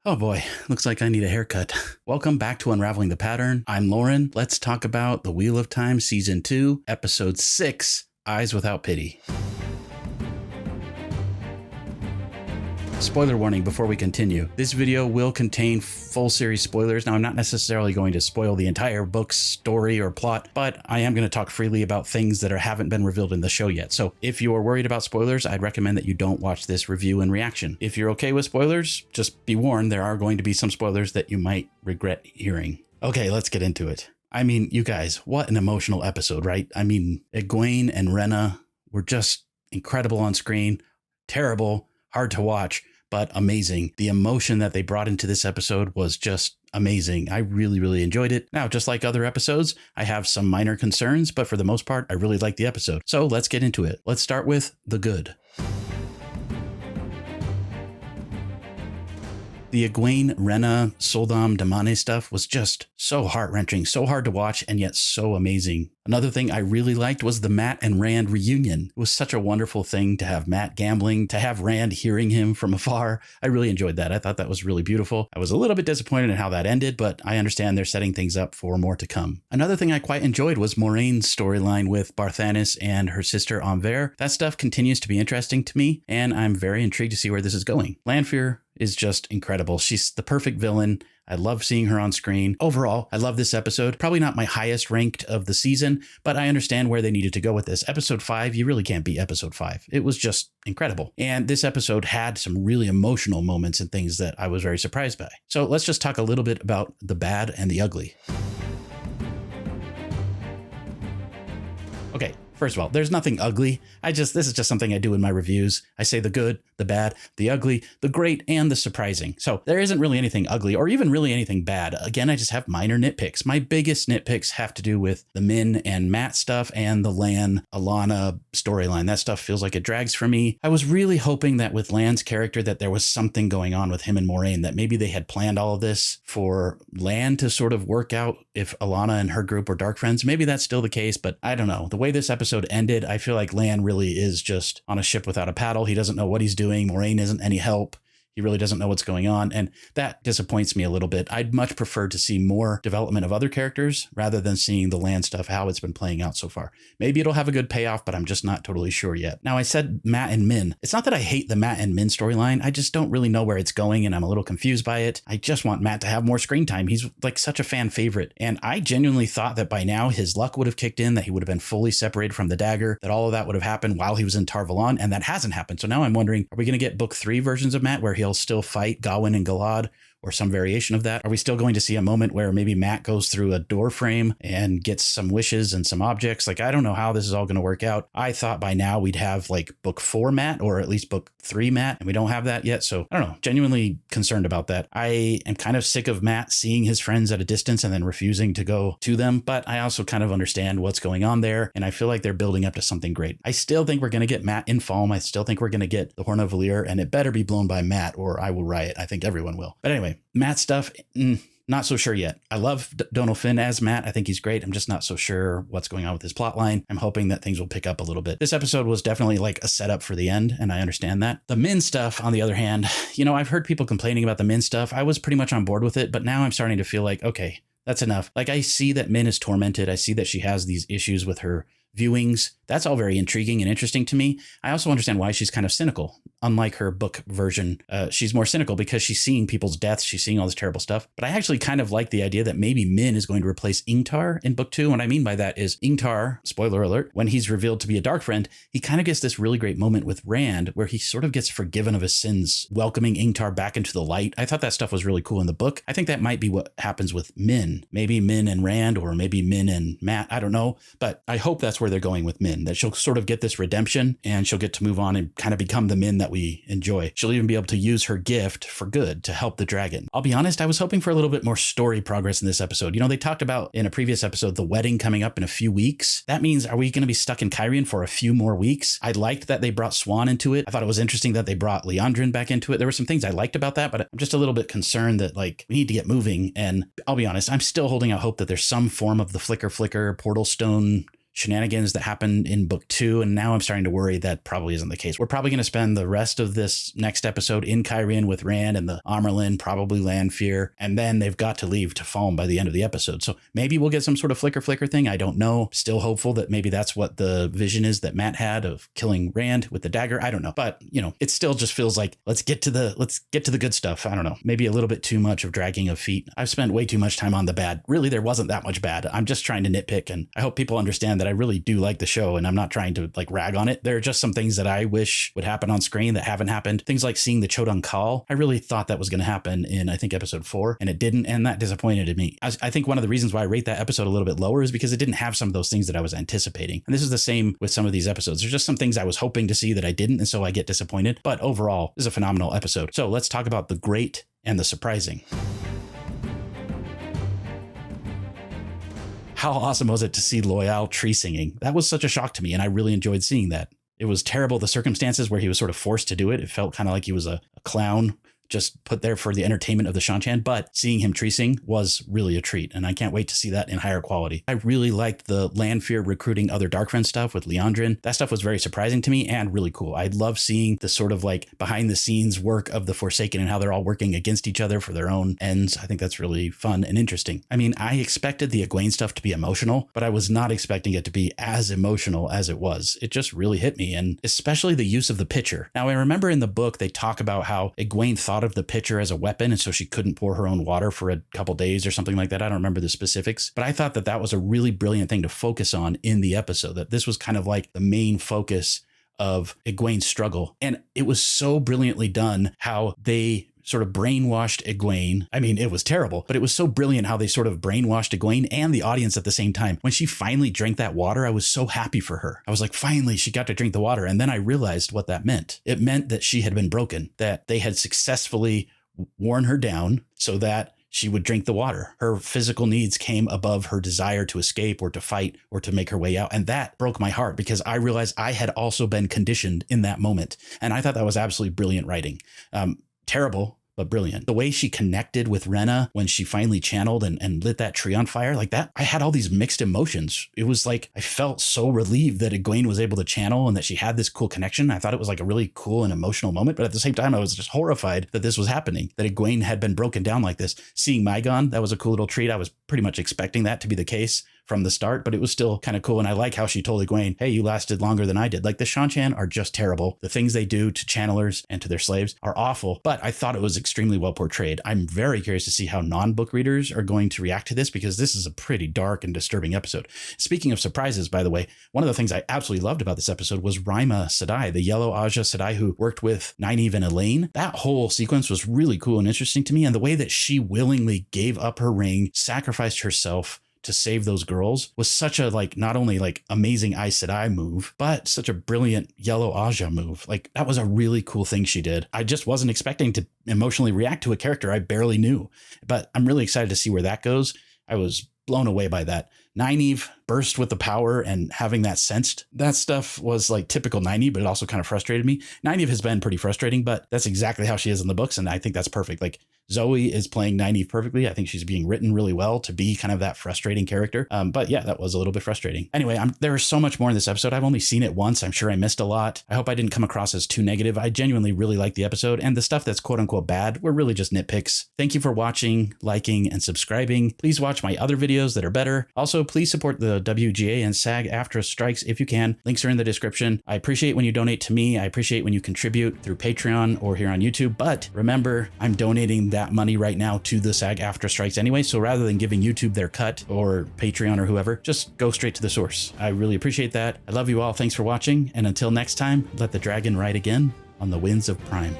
Oh boy, looks like I need a haircut. Welcome back to Unraveling the Pattern. I'm Lauren. Let's talk about The Wheel of Time Season 2, Episode 6, Eyes Without Pity. Spoiler warning before we continue. This video will contain full series spoilers. Now, I'm not necessarily going to spoil the entire book's story or plot, but I am going to talk freely about things that haven't been revealed in the show yet. So if you're worried about spoilers, I'd recommend that you don't watch this review and reaction. If you're okay with spoilers, just be warned, there are going to be some spoilers that you might regret hearing. Okay, let's get into it. I mean, you guys, what an emotional episode, right? I mean, Egwene and Rhaena were just incredible on screen, terrible, hard to watch, but amazing. The emotion that they brought into this episode was just amazing. I really enjoyed it. Now, just like other episodes, I have some minor concerns, but for the most part, I really liked the episode. So let's get into it. Let's start with the good. The Egwene, Rhaena, sul'dam, damane stuff was just so heart-wrenching, so hard to watch, and yet so amazing. Another thing I really liked was the Mat and Rand reunion. It was such a wonderful thing to have Mat gambling, to have Rand hearing him from afar. I really enjoyed that. I thought that was really beautiful. I was a little bit disappointed in how that ended, but I understand they're setting things up for more to come. Another thing I quite enjoyed was Moiraine's storyline with Barthanes and her sister Anvere. That stuff continues to be interesting to me, and I'm very intrigued to see where this is going. Lanfear is just incredible. She's the perfect villain. I love seeing her on screen. Overall, I love this episode. Probably not my highest ranked of the season, but I understand where they needed to go with this. Episode 5, you really can't beat episode 5. It was just incredible. And this episode had some really emotional moments and things that I was very surprised by. So let's just talk a little bit about the bad and the ugly. Okay. First of all, there's nothing ugly. This is just something I do in my reviews. I say the good, the bad, the ugly, the great, and the surprising. So there isn't really anything ugly or even really anything bad. Again, I just have minor nitpicks. My biggest nitpicks have to do with the Min and Mat stuff and the Lan, Alana storyline. That stuff feels like it drags for me. I was really hoping that with Lan's character that there was something going on with him and Moiraine, that maybe they had planned all of this for Lan to sort of work out if Alana and her group were dark friends. Maybe that's still the case, but I don't know. The way this episode ended, I feel like Lan really is just on a ship without a paddle. He doesn't know what he's doing. Moiraine isn't any help. He really doesn't know what's going on, and that disappoints me a little bit. I'd much prefer to see more development of other characters rather than seeing the Lan stuff, how it's been playing out so far. Maybe it'll have a good payoff, but I'm just not totally sure yet. Now, I said Mat and Min. It's not that I hate the Mat and Min storyline. I just don't really know where it's going, and I'm a little confused by it. I just want Mat to have more screen time. He's like such a fan favorite, and I genuinely thought that by now his luck would have kicked in, that he would have been fully separated from the dagger, that all of that would have happened while he was in Tar Valon, and that hasn't happened. So now I'm wondering, are we going to get book 3 versions of Mat where he'll still fight Gawain and Galad, or some variation of that? Are we still going to see a moment where maybe Mat goes through a door frame and gets some wishes and some objects? Like, I don't know how this is all going to work out. I thought by now we'd have like book 4 Mat, or at least book 3 Mat, and we don't have that yet. So I don't know, genuinely concerned about that. I am kind of sick of Mat seeing his friends at a distance and then refusing to go to them, but I also kind of understand what's going on there, and I feel like they're building up to something great. I still think we're going to get Mat in Falm. I still think we're going to get the Horn of Valyr, and it better be blown by Mat or I will riot. I think everyone will. But anyway, Mat stuff, not so sure yet. I love Donal Finn as Mat. I think he's great. I'm just not so sure what's going on with his plotline. I'm hoping that things will pick up a little bit. This episode was definitely like a setup for the end, and I understand that. The Min stuff, on the other hand, I've heard people complaining about the Min stuff. I was pretty much on board with it, but now I'm starting to feel like, okay, that's enough. Like, I see that Min is tormented. I see that she has these issues with her viewings. That's all very intriguing and interesting to me. I also understand why she's kind of cynical. Unlike her book version, she's more cynical because she's seeing people's deaths. She's seeing all this terrible stuff. But I actually kind of like the idea that maybe Min is going to replace Ingtar in book 2. What I mean by that is Ingtar, spoiler alert, when he's revealed to be a dark friend, he kind of gets this really great moment with Rand where he sort of gets forgiven of his sins, welcoming Ingtar back into the light. I thought that stuff was really cool in the book. I think that might be what happens with Min. Maybe Min and Rand, or maybe Min and Mat. I don't know. But I hope that's where they're going with Min, that she'll sort of get this redemption and she'll get to move on and kind of become the Min that we enjoy. She'll even be able to use her gift for good to help the dragon. I'll be honest, I was hoping for a little bit more story progress in this episode. They talked about in a previous episode the wedding coming up in a few weeks. That means, are we going to be stuck in Cairhien for a few more weeks? I liked that they brought Swan into it. I thought it was interesting that they brought Liandrin back into it. There were some things I liked about that, but I'm just a little bit concerned that we need to get moving. And I'll be honest, I'm still holding out hope that there's some form of the flicker portal stone shenanigans that happened in book 2. And now I'm starting to worry that probably isn't the case. We're probably going to spend the rest of this next episode in Kyrian with Rand and the Amerlin, probably Lanfear, and then they've got to leave to Falm by the end of the episode. So maybe we'll get some sort of flicker thing. I don't know. Still hopeful that maybe that's what the vision is that Matt had of killing Rand with the dagger. I don't know. But, you know, it still just feels like let's get to the good stuff. I don't know. Maybe a little bit too much of dragging of feet. I've spent way too much time on the bad. Really, there wasn't that much bad. I'm just trying to nitpick, and I hope people understand that I really do like the show and I'm not trying to like rag on it. There are just some things that I wish would happen on screen that haven't happened. Things like seeing the Chodun Call. I really thought that was going to happen in, I think, episode 4, and it didn't, and that disappointed me. I think one of the reasons why I rate that episode a little bit lower is because it didn't have some of those things that I was anticipating. And this is the same with some of these episodes. There's just some things I was hoping to see that I didn't, and so I get disappointed. But overall, this is a phenomenal episode. So let's talk about the great and the surprising. How awesome was it to see Loial tree singing? That was such a shock to me, and I really enjoyed seeing that. It was terrible, the circumstances where he was sort of forced to do it. It felt kind of like he was a clown just put there for the entertainment of the Shan-Chan, but seeing him tree sing was really a treat, and I can't wait to see that in higher quality. I really liked the Lanfear recruiting other Darkfriend stuff with Leandrin. That stuff was very surprising to me and really cool. I love seeing the sort of like behind the scenes work of the Forsaken and how they're all working against each other for their own ends. I think that's really fun and interesting. I mean, I expected the Egwene stuff to be emotional, but I was not expecting it to be as emotional as it was. It just really hit me, and especially the use of the pitcher. Now, I remember in the book, they talk about how Egwene thought of the pitcher as a weapon, and so she couldn't pour her own water for a couple days or something like that. I don't remember the specifics, but I thought that that was a really brilliant thing to focus on in the episode, that this was kind of like the main focus of Egwene's struggle. And it was so brilliantly done how they sort of brainwashed Egwene. I mean, it was terrible, but it was so brilliant how they sort of brainwashed Egwene and the audience at the same time. When she finally drank that water, I was so happy for her. I was like, finally, she got to drink the water. And then I realized what that meant. It meant that she had been broken, that they had successfully worn her down so that she would drink the water. Her physical needs came above her desire to escape or to fight or to make her way out. And that broke my heart because I realized I had also been conditioned in that moment. And I thought that was absolutely brilliant writing. Terrible, but brilliant. The way she connected with Rena when she finally channeled and lit that tree on fire like that, I had all these mixed emotions. It was like, I felt so relieved that Egwene was able to channel and that she had this cool connection. I thought it was like a really cool and emotional moment, but at the same time, I was just horrified that this was happening, that Egwene had been broken down like this. Seeing Mygon, that was a cool little treat. I was pretty much expecting that to be the case from the start, but it was still kind of cool. And I like how she told Egwene, hey, you lasted longer than I did. Like the Shan-Chan are just terrible. The things they do to channelers and to their slaves are awful, but I thought it was extremely well portrayed. I'm very curious to see how non-book readers are going to react to this because this is a pretty dark and disturbing episode. Speaking of surprises, by the way, one of the things I absolutely loved about this episode was Rima Sedai, the yellow Aja Sedai who worked with Nynaeve and Elaine. That whole sequence was really cool and interesting to me. And the way that she willingly gave up her ring, sacrificed herself to save those girls was such a like not only like amazing Aes Sedai move, but such a brilliant yellow Aja move. Like that was a really cool thing she did. I just wasn't expecting to emotionally react to a character I barely knew, but I'm really excited to see where that goes. I was blown away by that. Nynaeve burst with the power and having that sensed. That stuff was like typical Nynaeve, but it also kind of frustrated me. Nynaeve has been pretty frustrating, but that's exactly how she is in the books. And I think that's perfect. Like Zoe is playing Nynaeve perfectly. I think she's being written really well to be kind of that frustrating character. But yeah, that was a little bit frustrating. Anyway, there is so much more in this episode. I've only seen it once. I'm sure I missed a lot. I hope I didn't come across as too negative. I genuinely really like the episode, and the stuff that's quote unquote bad were really just nitpicks. Thank you for watching, liking, and subscribing. Please watch my other videos that are better. Also, please support the WGA and SAG-AFTRA strikes if you can. Links are in the description. I appreciate when you donate to me. I appreciate when you contribute through Patreon or here on YouTube. But remember, I'm donating that money right now to the SAG-AFTRA strikes anyway. So rather than giving YouTube their cut or Patreon or whoever, just go straight to the source. I really appreciate that. I love you all. Thanks for watching. And until next time, let the dragon ride again on the winds of Prime.